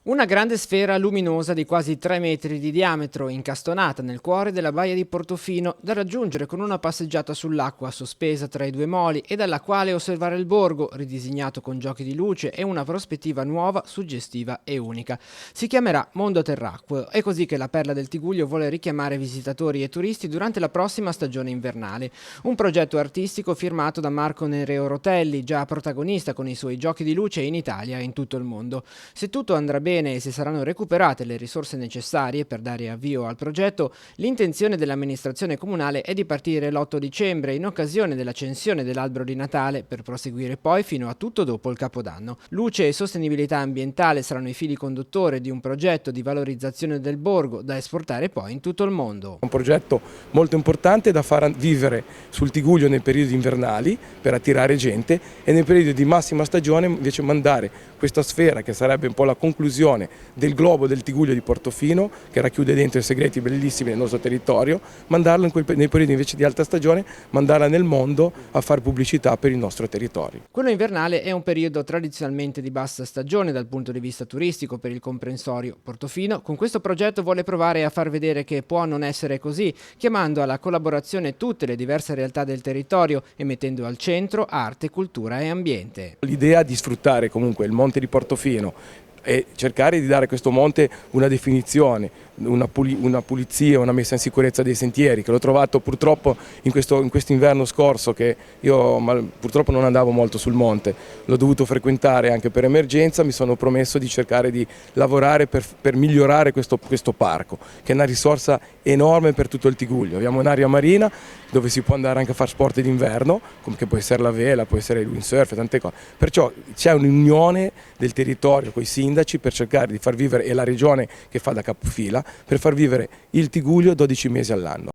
Una grande sfera luminosa di quasi 3 metri di diametro, incastonata nel cuore della baia di Portofino, da raggiungere con una passeggiata sull'acqua sospesa tra i due moli e dalla quale osservare il borgo, ridisegnato con giochi di luce e una prospettiva nuova, suggestiva e unica. Si chiamerà Mondo Terracqueo. È così che la Perla del Tiguglio vuole richiamare visitatori e turisti durante la prossima stagione invernale. Un progetto artistico firmato da Marco Nereo Rotelli, già protagonista con i suoi giochi di luce in Italia e in tutto il mondo. Se tutto andrà bene e se saranno recuperate le risorse necessarie per dare avvio al progetto, l'intenzione dell'amministrazione comunale è di partire l'8 dicembre in occasione dell'accensione dell'albero di Natale per proseguire poi fino a tutto dopo il Capodanno. Luce e sostenibilità ambientale saranno i fili conduttori di un progetto di valorizzazione del borgo da esportare poi in tutto il mondo. Un progetto molto importante da far vivere sul Tiguglio nei periodi invernali per attirare gente e nel periodo di massima stagione invece mandare questa sfera, che sarebbe un po' la conclusione del globo del Tiguglio di Portofino, che racchiude dentro i segreti bellissimi del nostro territorio, mandarla nei periodi invece di alta stagione, mandarla nel mondo a fare pubblicità per il nostro territorio. Quello invernale è un periodo tradizionalmente di bassa stagione dal punto di vista turistico per il comprensorio. Portofino con questo progetto vuole provare a far vedere che può non essere così, chiamando alla collaborazione tutte le diverse realtà del territorio e mettendo al centro arte, cultura e ambiente. L'idea di sfruttare comunque il monte di Portofino e cercare di dare a questo monte una definizione, una pulizia, una messa in sicurezza dei sentieri, che l'ho trovato purtroppo in questo inverno scorso, che io purtroppo non andavo molto sul monte, l'ho dovuto frequentare anche per emergenza. Mi sono promesso di cercare di lavorare per migliorare questo parco, che è una risorsa enorme per tutto il Tiguglio. Abbiamo un'area marina dove si può andare anche a fare sport d'inverno, come che può essere la vela, può essere il windsurf, tante cose. Perciò c'è un'unione del territorio con i sindaci per cercare di far vivere, e la regione che fa da capofila, per far vivere il Tiguglio 12 mesi all'anno.